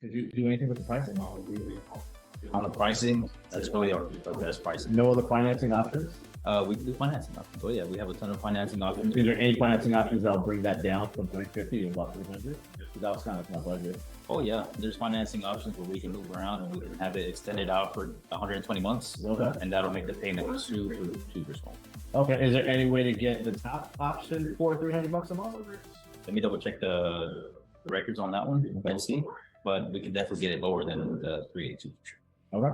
Did you do anything with the pricing? On the pricing, that's really our best pricing. No other financing options? We can do financing options. Oh yeah, we have a ton of financing options. Is there any financing options that'll bring that down from 350 to about 300? That was kind of my budget. Oh yeah, there's financing options where we can move around and we can have it extended out for 120 months. Okay. And that'll make the payment super small. Okay. Is there any way to get the top option for $300 a month? Let me double check the records on that one and see, but we can definitely get it lower than the 382. Okay.